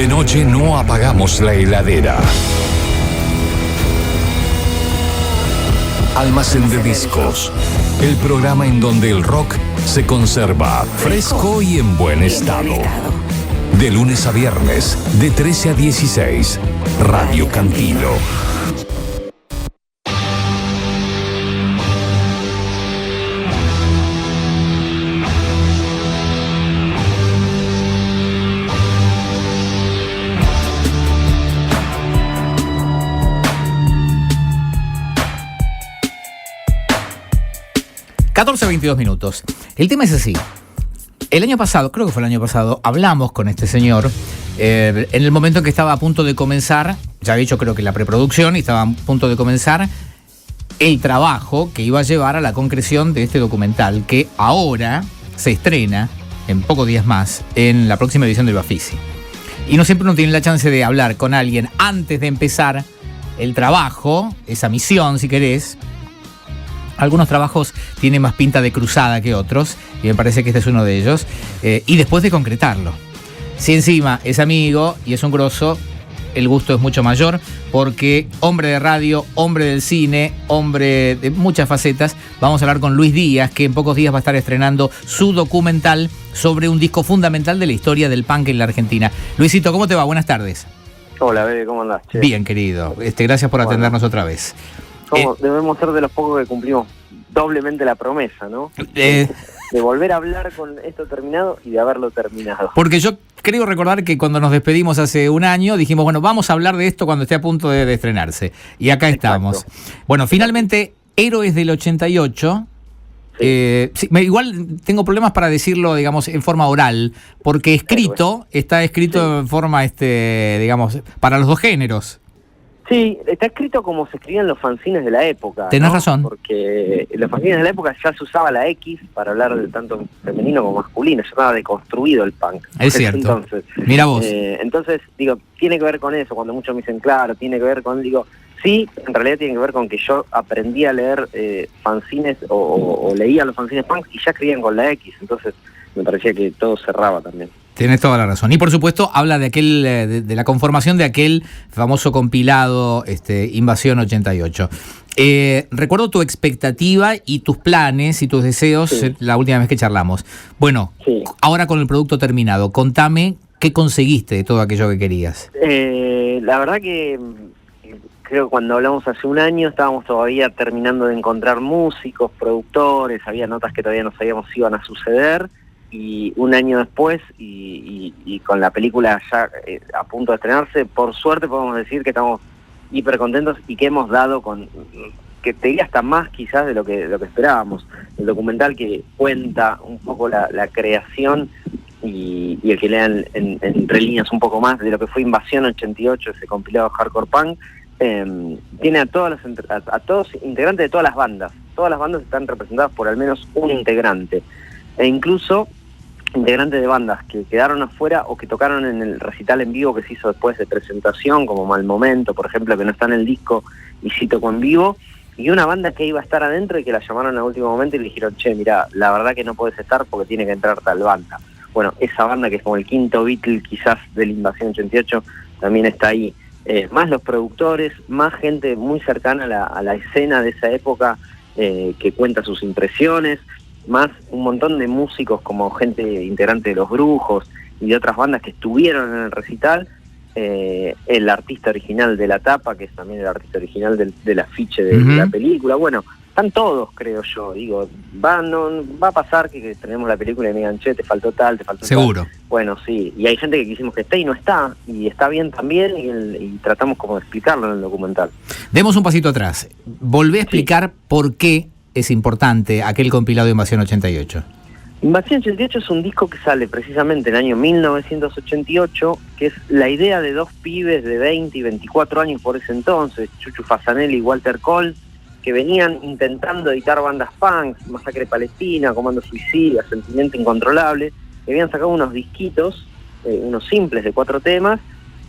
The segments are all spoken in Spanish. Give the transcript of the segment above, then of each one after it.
De noche no apagamos la heladera. Almacén de Discos, el programa en donde el rock se conserva fresco y en buen estado. De lunes a viernes, de 13 a 16, Radio Cantilo. $14:22. El tema es así. El año pasado, creo que fue el año pasado, hablamos con este señor en el momento en que estaba a punto de comenzar, ya había hecho creo que la preproducción y estaba a punto de comenzar el trabajo que iba a llevar a la concreción de este documental que ahora se estrena en pocos días más en la próxima edición del Bafisi. Y no siempre uno tiene la chance de hablar con alguien antes de empezar el trabajo, esa misión si querés. Algunos trabajos tienen más pinta de cruzada que otros, y me parece que este es uno de ellos, y después de concretarlo. Si encima es amigo y es un grosso, el gusto es mucho mayor, porque hombre de radio, hombre del cine, hombre de muchas facetas. Vamos a hablar con Luis Díaz, que en pocos días va a estar estrenando su documental sobre un disco fundamental de la historia del punk en la Argentina. Luisito, ¿cómo te va? Buenas tardes. Hola, Bebe, ¿cómo andás? Che. Bien, querido. Gracias por atendernos otra vez. Debemos ser de los pocos que cumplimos doblemente la promesa, ¿no? De volver a hablar con esto terminado y de haberlo terminado. Porque yo creo recordar que cuando nos despedimos hace un año dijimos, bueno, vamos a hablar de esto cuando esté a punto de estrenarse. Y acá estamos. Bueno, finalmente, Héroes del 88. Sí, igual tengo problemas para decirlo, digamos, en forma oral, porque está escrito en forma, digamos, para los dos géneros. Sí, está escrito como se escribían los fanzines de la época. Tenés razón. Porque en los fanzines de la época ya se usaba la X para hablar de tanto femenino como masculino, ya estaba deconstruido el punk. Es cierto. Entonces, mira vos. Entonces, digo, tiene que ver con eso, cuando muchos me dicen, claro, tiene que ver con, digo, sí, en realidad tiene que ver con que yo aprendí a leer fanzines o leía los fanzines punk y ya escribían con la X, entonces me parecía que todo cerraba también. Tienes toda la razón. Y por supuesto habla de aquel de la conformación de aquel famoso compilado Invasión 88. Recuerdo tu expectativa y tus planes y tus deseos la última vez que charlamos. Bueno, ahora con el producto terminado, contame qué conseguiste de todo aquello que querías. La verdad que creo que cuando hablamos hace un año estábamos todavía terminando de encontrar músicos, productores, había notas que todavía no sabíamos si iban a suceder. Y un año después, y con la película ya a punto de estrenarse, por suerte podemos decir que estamos hiper contentos y que hemos dado con, que te diría hasta más quizás de lo que esperábamos. El documental que cuenta un poco la creación y el que lean entre líneas un poco más de lo que fue Invasión 88, ese compilado hardcore punk, tiene a todos integrantes de todas las bandas. Todas las bandas están representadas por al menos un integrante. E incluso integrantes de bandas que quedaron afuera o que tocaron en el recital en vivo que se hizo después de presentación, como Mal Momento, por ejemplo, que no está en el disco y sí tocó en vivo, y una banda que iba a estar adentro y que la llamaron a último momento y le dijeron, che, mirá, la verdad que no podés estar porque tiene que entrar tal banda. Bueno, esa banda que es como el quinto Beatle quizás de la Invasión 88 también está ahí. Más los productores, más gente muy cercana a la escena de esa época que cuenta sus impresiones, más un montón de músicos como gente integrante de Los Brujos y de otras bandas que estuvieron en el recital, el artista original de la tapa, que es también el artista original del afiche de la película. Bueno, están todos, creo yo. Digo, va a pasar que tenemos la película y me digan, che, te faltó tal, te faltó seguro. Tal. Bueno, sí, y hay gente que quisimos que esté y no está, y está bien también, y tratamos como de explicarlo en el documental. Demos un pasito atrás. Volvé a explicar por qué es importante aquel compilado de Invasión 88. Invasión 88 es un disco que sale precisamente en el año 1988, que es la idea de dos pibes de 20 y 24 años por ese entonces, Chuchu Fasanelli y Walter Cole, que venían intentando editar bandas punk, Masacre Palestina, Comando Suicida, Sentimiento Incontrolable, que habían sacado unos disquitos, unos simples de 4 temas,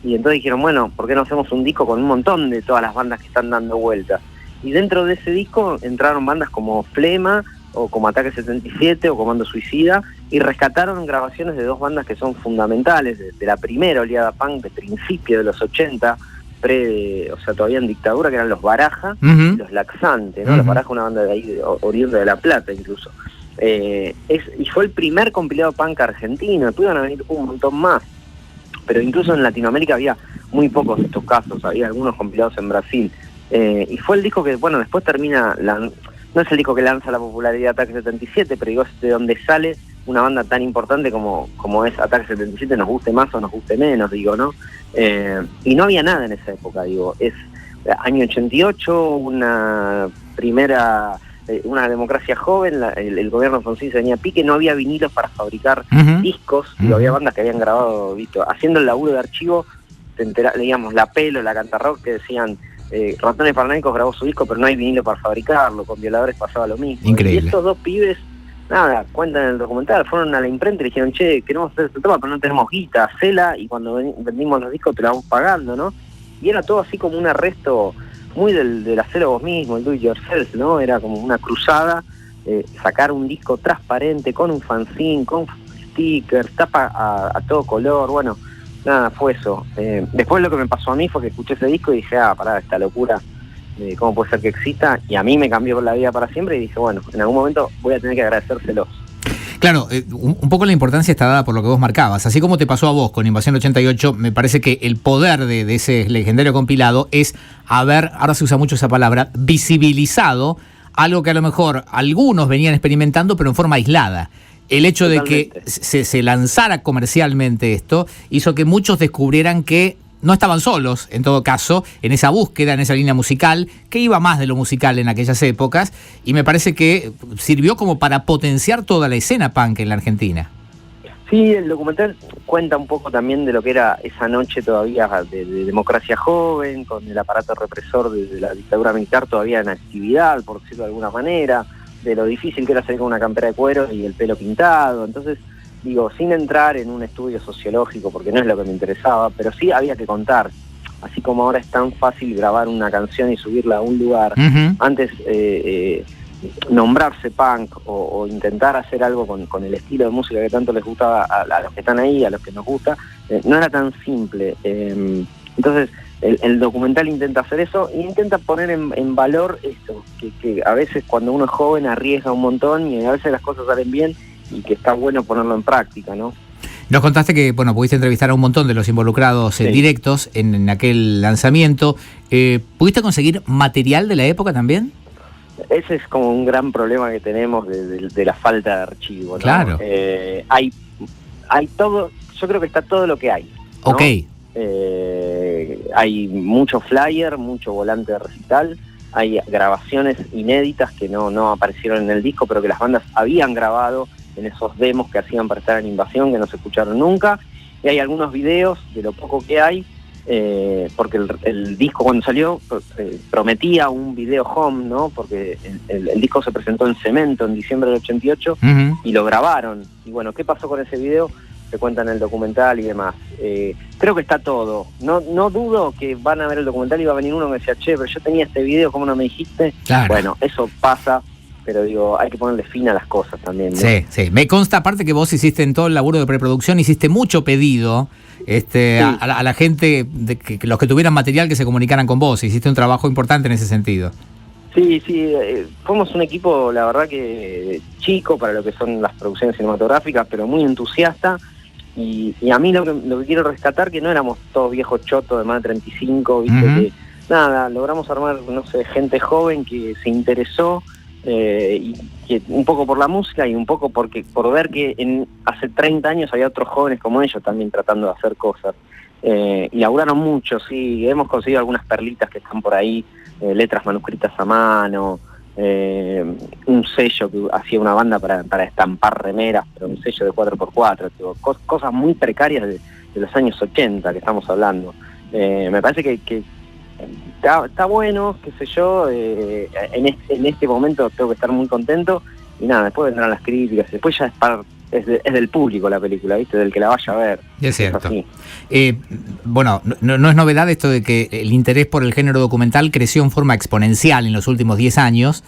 y entonces dijeron, bueno, ¿por qué no hacemos un disco con un montón de todas las bandas que están dando vueltas? Y dentro de ese disco entraron bandas como Flema, o como Ataque 77 o Comando Suicida, y rescataron grabaciones de dos bandas que son fundamentales, de la primera oleada punk de principio de los 80, o sea, todavía en dictadura, que eran los Baraja y los Laxantes, ¿no? Los Baraja, una banda de ahí, oriunda de La Plata incluso. Y fue el primer compilado punk argentino, tuvieron a venir un montón más, pero incluso en Latinoamérica había muy pocos de estos casos, había algunos compilados en Brasil. Y fue el disco que, bueno, después termina, no es el disco que lanza la popularidad Ataque 77, pero digo, es de donde sale una banda tan importante como es Ataque 77, nos guste más o nos guste menos, digo, ¿no? Y no había nada en esa época, digo, es año 88, una democracia joven, el gobierno de Alfonsín se venía a pique, no había vinilos para fabricar discos, digo, había bandas que habían grabado, visto, haciendo el laburo de archivo, leíamos La Pelo, La Cantarrock, que decían, Ratones Paranoicos grabó su disco, pero no hay vinilo para fabricarlo, con Violadores pasaba lo mismo. Increíble. Y estos dos pibes, nada, cuentan en el documental, fueron a la imprenta y le dijeron, che, queremos hacer este tema, pero no tenemos guita, hacela, y cuando vendimos los discos te la vamos pagando, ¿no? Y era todo así como un arresto muy del hacelo vos mismo, el do it yourself, ¿no? Era como una cruzada, sacar un disco transparente, con un fanzine, con stickers, tapa a todo color, bueno, nada, fue eso. Después lo que me pasó a mí fue que escuché ese disco y dije, pará, esta locura, ¿cómo puede ser que exista? Y a mí me cambió la vida para siempre y dije, bueno, en algún momento voy a tener que agradecérselos. Claro, un poco la importancia está dada por lo que vos marcabas. Así como te pasó a vos con Invasión 88, me parece que el poder de ese legendario compilado es haber, ahora se usa mucho esa palabra, visibilizado algo que a lo mejor algunos venían experimentando, pero en forma aislada. El hecho Totalmente. De que se lanzara comercialmente esto hizo que muchos descubrieran que no estaban solos, en todo caso, en esa búsqueda, en esa línea musical, que iba más de lo musical en aquellas épocas, y me parece que sirvió como para potenciar toda la escena punk en la Argentina. Sí, el documental cuenta un poco también de lo que era esa noche todavía de democracia joven, con el aparato represor de la dictadura militar todavía en actividad, por decirlo de alguna manera, de lo difícil que era salir con una campera de cuero y el pelo pintado. Entonces, digo, sin entrar en un estudio sociológico, porque no es lo que me interesaba, pero sí había que contar. Así como ahora es tan fácil grabar una canción y subirla a un lugar, antes nombrarse punk o intentar hacer algo con el estilo de música que tanto les gustaba a los que están ahí, a los que nos gusta, no era tan simple. Entonces, el documental intenta hacer eso e intenta poner en valor esto, que a veces cuando uno es joven arriesga un montón y a veces las cosas salen bien y que está bueno ponerlo en práctica, ¿no? Nos contaste que, bueno, pudiste entrevistar a un montón de los involucrados directos en aquel lanzamiento. ¿Pudiste conseguir material de la época también? Ese es como un gran problema que tenemos de la falta de archivo, ¿no? Claro. Hay todo, yo creo que está todo lo que hay, ¿no? Ok. Hay mucho flyer, mucho volante de recital, hay grabaciones inéditas que no aparecieron en el disco, pero que las bandas habían grabado en esos demos que hacían para estar en Invasión, que no se escucharon nunca, y hay algunos videos de lo poco que hay, porque el disco cuando salió prometía un video home, ¿no? Porque el disco se presentó en Cemento en diciembre del 88 y lo grabaron, y bueno, ¿qué pasó con ese video? Se cuenta en el documental y demás. Creo que está todo. No dudo que van a ver el documental y va a venir uno que decía, che, pero yo tenía este video, ¿cómo no me dijiste? Claro. Bueno, eso pasa, pero digo, hay que ponerle fin a las cosas también, ¿no? Sí. Me consta aparte que vos hiciste en todo el laburo de preproducción, hiciste mucho pedido sí. a la gente, que los que tuvieran material que se comunicaran con vos. Hiciste un trabajo importante en ese sentido. Sí, fuimos un equipo, la verdad que chico para lo que son las producciones cinematográficas, pero muy entusiasta. Y a mí lo que quiero rescatar, que no éramos todos viejos chotos de más de 35, ¿viste? Que nada, logramos armar, no sé, gente joven que se interesó, y que un poco por la música y un poco por ver que hace 30 años había otros jóvenes como ellos también tratando de hacer cosas. Y laburaron mucho, sí, hemos conseguido algunas perlitas que están por ahí, letras manuscritas a mano, un sello que hacía una banda para estampar remeras, pero un sello de 4x4, tipo, cosas muy precarias de los años 80 que estamos hablando. Me parece que está bueno, qué sé yo, en este momento tengo que estar muy contento, y nada, después vendrán las críticas, después ya es del público la película, ¿viste? Del que la vaya a ver. Es cierto. Bueno, no es novedad esto de que el interés por el género documental creció en forma exponencial en los últimos 10 años.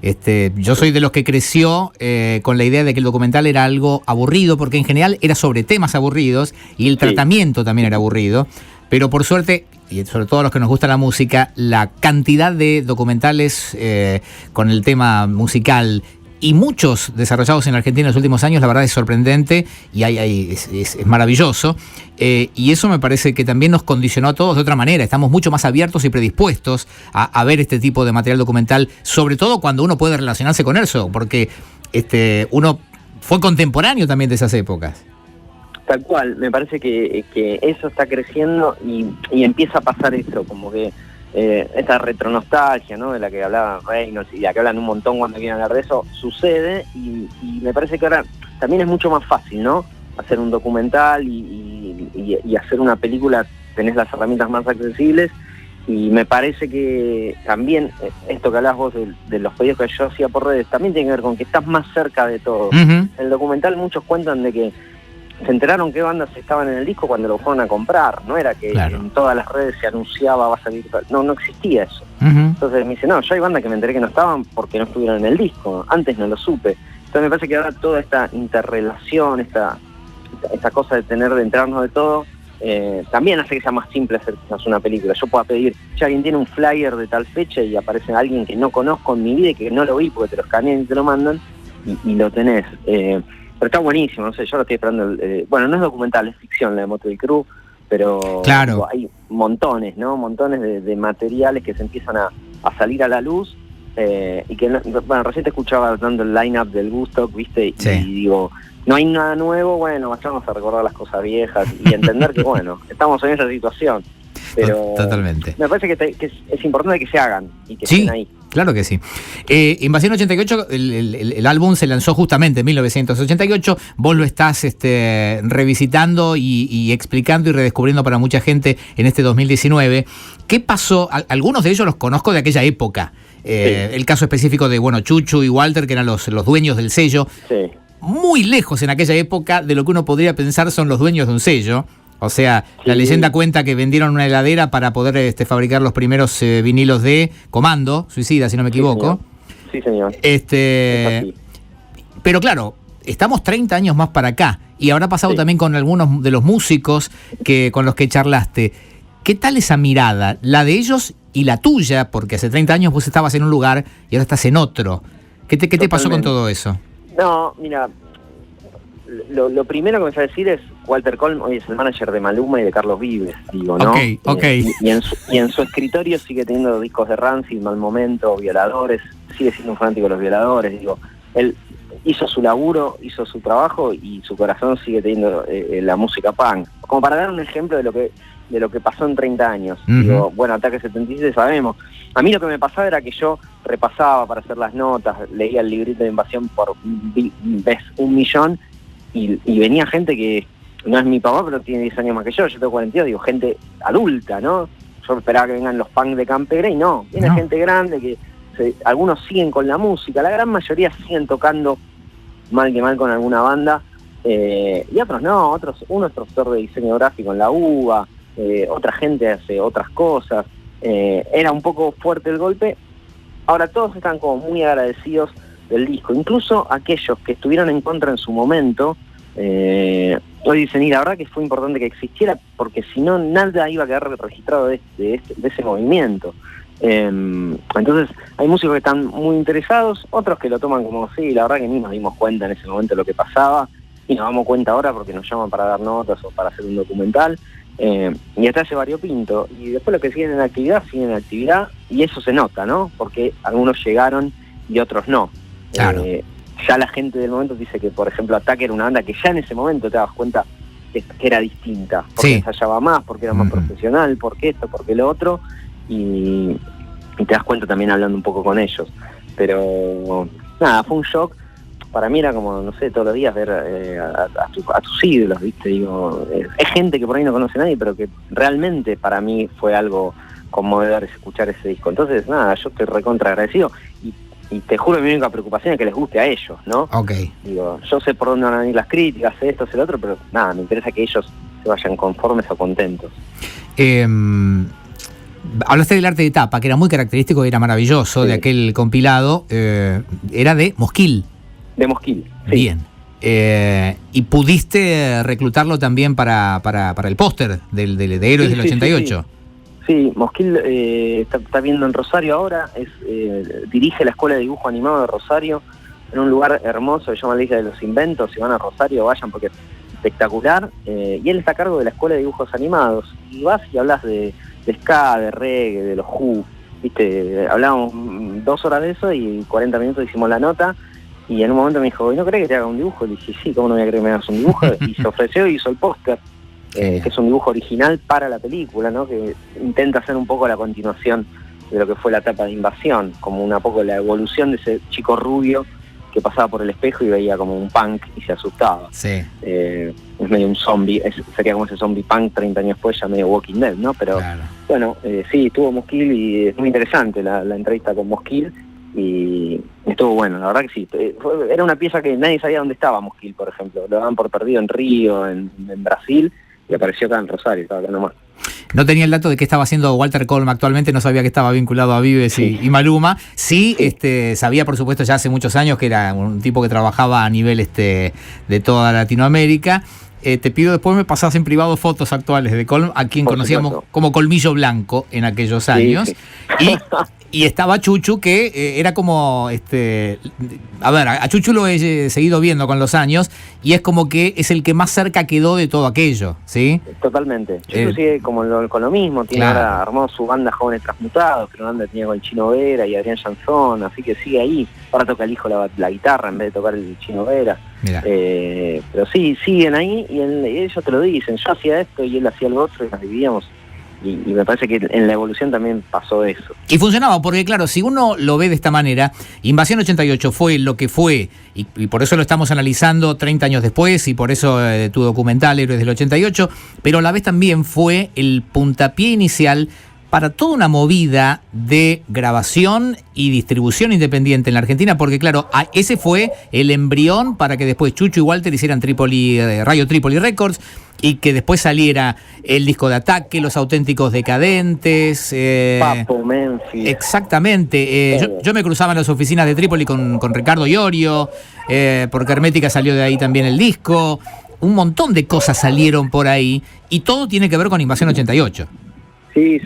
Yo soy de los que creció con la idea de que el documental era algo aburrido, porque en general era sobre temas aburridos y el tratamiento también era aburrido. Pero por suerte, y sobre todo a los que nos gusta la música, la cantidad de documentales con el tema musical y muchos desarrollados en Argentina en los últimos años, la verdad es sorprendente y es maravilloso. Y eso me parece que también nos condicionó a todos de otra manera. Estamos mucho más abiertos y predispuestos a ver este tipo de material documental, sobre todo cuando uno puede relacionarse con eso, porque uno fue contemporáneo también de esas épocas. Tal cual, me parece que eso está creciendo y empieza a pasar eso, como que esta retronostalgia, ¿no?, de la que hablaba Reynolds y de la que hablan un montón cuando quieren hablar de eso, sucede y me parece que ahora también es mucho más fácil, ¿no?, hacer un documental y hacer una película, tenés las herramientas más accesibles y me parece que también esto que hablabas vos de los pedidos que yo hacía por redes también tiene que ver con que estás más cerca de todo. En el documental muchos cuentan de que se enteraron qué bandas estaban en el disco cuando lo fueron a comprar, no era que en todas las redes se anunciaba, va a salir, no existía eso. Entonces me dice, no, yo hay bandas que me enteré que no estaban porque no estuvieron en el disco, antes no lo supe. Entonces me parece que ahora toda esta interrelación, esta cosa de enterarnos de todo, también hace que sea más simple hacer quizás una película. Yo puedo pedir, si alguien tiene un flyer de tal fecha y aparece alguien que no conozco en mi vida y que no lo vi porque te lo escanean y te lo mandan, y lo tenés. Pero está buenísimo, no sé, yo lo estoy esperando. Bueno, no es documental, es ficción la de Mötley Crüe, pero claro, hay montones, ¿no? Montones de materiales que se empiezan a salir a la luz y que, bueno, recién te escuchaba dando el line-up del Woodstock, ¿viste? Sí. Y digo, no hay nada nuevo, bueno, vayamos a recordar las cosas viejas y entender que, bueno, estamos en esa situación. Pero totalmente. Me parece que es importante que se hagan y que estén ahí. Claro que sí. Invasión 88, el álbum se lanzó justamente en 1988. Vos lo estás revisitando y explicando y redescubriendo para mucha gente en este 2019. ¿Qué pasó? Algunos de ellos los conozco de aquella época. El caso específico de Chuchu y Walter, que eran los dueños del sello. Sí. Muy lejos en aquella época de lo que uno podría pensar son los dueños de un sello. O sea, la leyenda cuenta que vendieron una heladera para poder fabricar los primeros vinilos de Comando, Suicida, si no me equivoco. Sí, señor. Pero claro, estamos 30 años más para acá y habrá pasado también con algunos de los músicos con los que charlaste. ¿Qué tal esa mirada, la de ellos y la tuya? Porque hace 30 años vos estabas en un lugar y ahora estás en otro. ¿Qué te pasó con todo eso? No, mira, lo primero que me voy a decir es Walter Colm hoy es el manager de Maluma y de Carlos Vives, digo, ¿no? Okay. Y en su escritorio sigue teniendo discos de Rancid, Mal Momento, Violadores, sigue siendo un fanático de los Violadores, digo, él hizo su laburo, hizo su trabajo y su corazón sigue teniendo la música punk. Como para dar un ejemplo de lo que pasó en 30 años. Digo, bueno, Ataque 77 sabemos. A mí lo que me pasaba era que yo repasaba para hacer las notas, leía el librito de Invasión por vez 1.000.000 y venía gente que no es mi papá, pero tiene 10 años más que yo tengo 42, digo, gente adulta, ¿no? Yo esperaba que vengan los punk de Campegre y no, viene gente grande que algunos siguen con la música, la gran mayoría siguen tocando mal que mal con alguna banda, y otros no, uno es profesor de diseño gráfico en la UBA, otra gente hace otras cosas, era un poco fuerte el golpe. Ahora todos están como muy agradecidos del disco, incluso aquellos que estuvieron en contra en su momento, hoy dicen, y la verdad que fue importante que existiera, porque si no, nada iba a quedar registrado de ese movimiento. Entonces, hay músicos que están muy interesados, otros que lo toman como, sí, la verdad que ni nos dimos cuenta en ese momento de lo que pasaba, y nos damos cuenta ahora porque nos llaman para dar notas o para hacer un documental, y hasta ese variopinto. Y después los que siguen en actividad, y eso se nota, ¿no? Porque algunos llegaron y otros no. Claro. Ya la gente del momento dice que, por ejemplo, Ataque era una banda que ya en ese momento te das cuenta que era distinta, porque ensayaba más, porque era más profesional, porque esto, porque lo otro, y te das cuenta también hablando un poco con ellos. Pero nada, fue un shock. Para mí era como, no sé, todos los días ver a tus ídolos, ¿viste? Digo, es gente que por ahí no conoce a nadie, pero que realmente para mí fue algo conmovedor escuchar ese disco. Entonces, nada, yo estoy recontra agradecido y te juro que mi única preocupación es que les guste a ellos, ¿no? Digo, yo sé por dónde van a venir las críticas, esto, el otro, pero nada, me interesa que ellos se vayan conformes o contentos. Hablaste del arte de tapa, que era muy característico y era maravilloso, Sí. de aquel compilado. Era de Mosquil. De Mosquil. Sí. Bien. Y pudiste reclutarlo también para el póster de Héroes del 88. Sí, Mosquil está viendo en Rosario ahora, dirige la Escuela de Dibujo Animado de Rosario, en un lugar hermoso que se llama la Isla de los Inventos. Si van a Rosario, vayan porque es espectacular. Y él está a cargo de la Escuela de Dibujos Animados. Y vas y hablas de ska, de reggae, de los Who. ¿Viste? Hablábamos 2 horas de eso y 40 minutos hicimos la nota. Y en un momento me dijo, ¿y no crees que te haga un dibujo? Le dije, sí, ¿cómo no voy a creer que me hagas un dibujo? Y se ofreció y hizo el póster, que es un dibujo original para la película, ¿no? Que intenta hacer un poco la continuación de lo que fue la etapa de Invasión, como un poco la evolución de ese chico rubio que pasaba por el espejo y veía como un punk y se asustaba. Sí. Es medio un zombie, sería como ese zombie punk 30 años después, ya medio Walking Dead, ¿no? Pero Claro. bueno, sí, estuvo Mosquil y es muy interesante la entrevista con Mosquil y estuvo bueno, la verdad que sí. Era una pieza que nadie sabía dónde estaba Mosquil, por ejemplo. Lo daban por perdido en Río, en Brasil, y apareció acá en Rosario, estaba acá nomás. No tenía el dato de qué estaba haciendo Walter Colm actualmente, no sabía que estaba vinculado a Vives y Maluma. Sí, sabía por supuesto ya hace muchos años que era un tipo que trabajaba a nivel de toda Latinoamérica. Te pido después me pasás en privado fotos actuales de Colm, a quien Por conocíamos supuesto. como Colmillo Blanco en aquellos años. Sí. Y estaba Chuchu, que era como, a ver, a Chuchu lo he seguido viendo con los años, y es como que es el que más cerca quedó de todo aquello, ¿sí? Totalmente. Yo sigue como con lo mismo, tiene Claro. ahora armó su banda Jóvenes Transmutados, que una banda tenía con el Chino Vera y Adrián Janzón, así que sigue ahí. Ahora toca el hijo la guitarra en vez de tocar el Chino Vera. Mirá. Pero sí, siguen ahí y ellos te lo dicen, yo hacía esto y él hacía lo otro y nos dividíamos. Y me parece que en la evolución también pasó eso. Y funcionaba, porque claro, si uno lo ve de esta manera, Invasión 88 fue lo que fue, y por eso lo estamos analizando 30 años después, y por eso tu documental Héroes del 88, pero a la vez también fue el puntapié inicial para toda una movida de grabación y distribución independiente en la Argentina, porque claro, ese fue el embrión para que después Chucho y Walter hicieran Radio Trípoli Records, y que después saliera el disco de Ataque, Los Auténticos Decadentes. Papo, Memphis. Exactamente. Yo me cruzaba en las oficinas de Trípoli con Ricardo Iorio, porque Hermética salió de ahí también el disco. Un montón de cosas salieron por ahí, y todo tiene que ver con Invasión 88. Sí,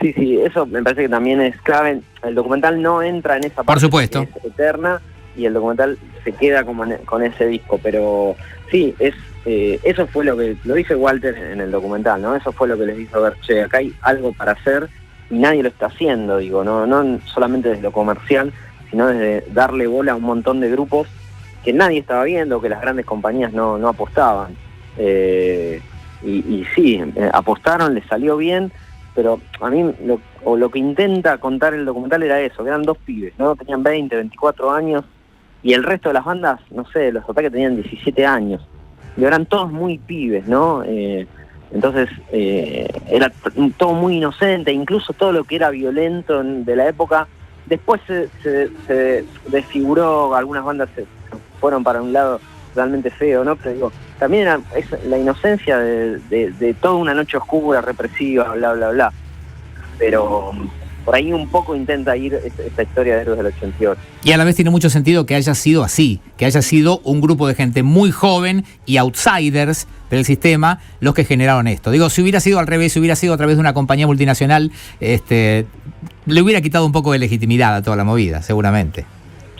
eso me parece que también es clave. El documental no entra en esa parte. Por supuesto. Que es eterna, y el documental se queda como con ese disco, pero sí, eso fue lo que lo dice Walter en el documental, ¿no? Eso fue lo que les hizo ver, che, acá hay algo para hacer y nadie lo está haciendo, digo, no solamente desde lo comercial, sino desde darle bola a un montón de grupos que nadie estaba viendo, que las grandes compañías no apostaban. Y sí, apostaron, les salió bien, pero a mí lo que intenta contar el documental era eso, que eran 2 pibes, ¿no? Tenían 20, 24 años, y el resto de las bandas, no sé, los Ataques tenían 17 años, y eran todos muy pibes, ¿no? Entonces era todo muy inocente, incluso todo lo que era violento de la época, después se desfiguró, algunas bandas se fueron para un lado realmente feo, ¿no? Pero digo, también es la inocencia de toda una noche oscura, represiva, bla, bla, bla. Pero por ahí un poco intenta ir esta historia de Héroes del 88. Y a la vez tiene mucho sentido que haya sido así, que haya sido un grupo de gente muy joven y outsiders del sistema los que generaron esto. Digo, si hubiera sido al revés, si hubiera sido a través de una compañía multinacional, le hubiera quitado un poco de legitimidad a toda la movida, seguramente.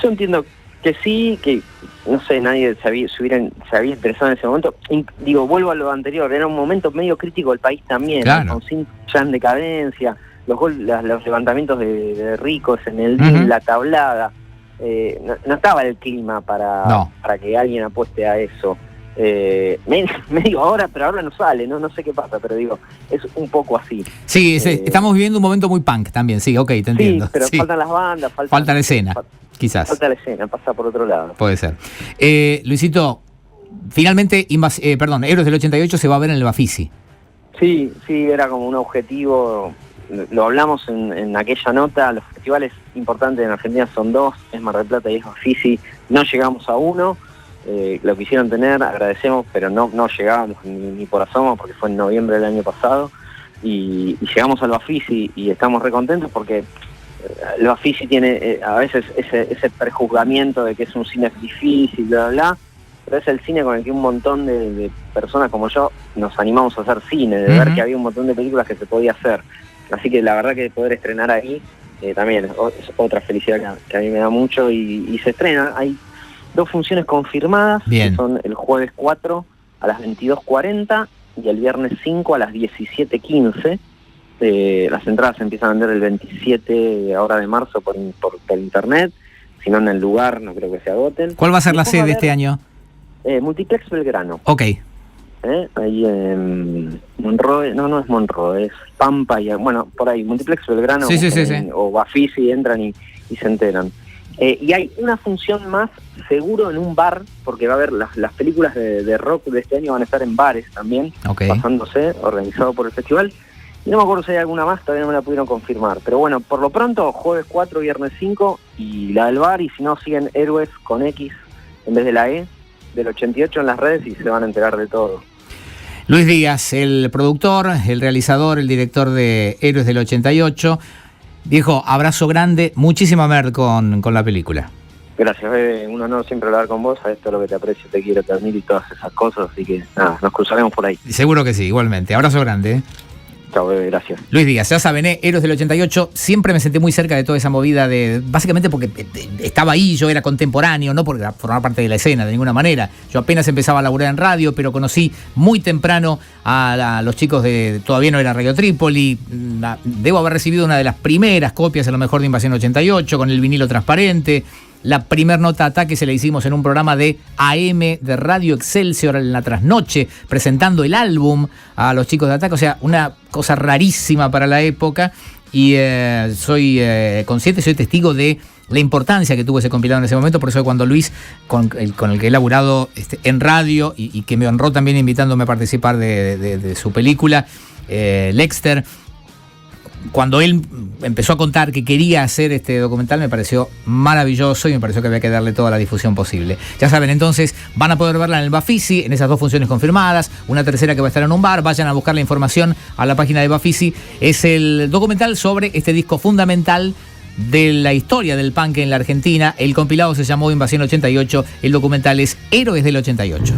Yo entiendo que sí, que no sé, nadie se había interesado en ese momento. Digo, vuelvo a lo anterior, era un momento medio crítico del país también, claro, ¿no? Con Cinco ya en decadencia, los levantamientos de ricos en el DIN, la tablada. No estaba el clima para que alguien apueste a eso. Medio ahora, pero ahora no sale, no sé qué pasa, pero digo, es un poco así. Sí, estamos viviendo un momento muy punk también, sí, ok, te entiendo. Sí, pero faltan las bandas, falta la escena, quizás. Falta la escena, pasa por otro lado. Puede ser. Luisito, finalmente, Héroes del 88 se va a ver en el Bafisi. Sí, era como un objetivo, lo hablamos en aquella nota, los festivales importantes en Argentina son 2, es Mar del Plata y es Bafisi, no llegamos a uno. Lo quisieron tener, agradecemos, pero no llegábamos ni por asomo, porque fue en noviembre del año pasado. y llegamos al Bafisi y estamos recontentos porque el Bafisi tiene a veces ese prejuzgamiento de que es un cine difícil, bla, bla, bla, pero es el cine con el que un montón de personas como yo nos animamos a hacer cine, de ver que había un montón de películas que se podía hacer. Así que la verdad que poder estrenar ahí también es otra felicidad que a mí me da mucho y se estrena. Hay 2 funciones confirmadas, que son el jueves 4 a las 22:40 y el viernes 5 a las 17:15. Las entradas se empiezan a vender el 27 ahora de marzo por internet, si no en el lugar no creo que se agoten. ¿Cuál va a ser la sede este año? Multiplex Belgrano. Ok. Ahí en Monroe, no es Monroe, es Pampa, y bueno, por ahí, Multiplex Belgrano, sí. O Bafisi, entran y se enteran. Y hay una función más seguro en un bar, porque va a haber las películas de rock de este año van a estar en bares también, pasándose, organizado por el festival. Y no me acuerdo si hay alguna más, todavía no me la pudieron confirmar. Pero bueno, por lo pronto, jueves 4, viernes 5 y la del bar, y si no, siguen Héroes con X en vez de la E, del 88 en las redes y se van a enterar de todo. Luis Díaz, el productor, el realizador, el director de Héroes del 88. Viejo, abrazo grande, muchísima mer con la película. Gracias, bebé, un honor siempre hablar con vos, a esto es lo que te aprecio, te quiero, te admiro y todas esas cosas, así que nada, nos cruzaremos por ahí. Seguro que sí, igualmente, abrazo grande. Chao, bebé, gracias. Luis Díaz, ya saben, Héroes del 88, siempre me sentí muy cerca de toda esa movida básicamente porque estaba ahí, yo era contemporáneo, no por formar parte de la escena de ninguna manera. Yo apenas empezaba a laburar en radio, pero conocí muy temprano a los chicos todavía no era Radio Trípoli. Debo haber recibido una de las primeras copias a lo mejor de Invasión 88 con el vinilo transparente. La primer nota ataque se la hicimos en un programa de AM de Radio Excelsior en la trasnoche, presentando el álbum a los chicos de Ataque. O sea, una cosa rarísima para la época. Y soy consciente, soy testigo de la importancia que tuvo ese compilado en ese momento. Por eso cuando Luis, con el que he laburado en radio y que me honró también invitándome a participar de su película, Lexter, cuando él empezó a contar que quería hacer este documental, me pareció maravilloso y me pareció que había que darle toda la difusión posible. Ya saben, entonces van a poder verla en el Bafisi, en esas 2 funciones confirmadas, una tercera que va a estar en un bar. Vayan a buscar la información a la página de Bafisi. Es el documental sobre este disco fundamental de la historia del punk en la Argentina. El compilado se llamó Invasión 88, el documental es Héroes del 88.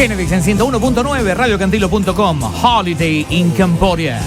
Genedix en 101.9, radiocantilo.com, Holiday in Cambodia.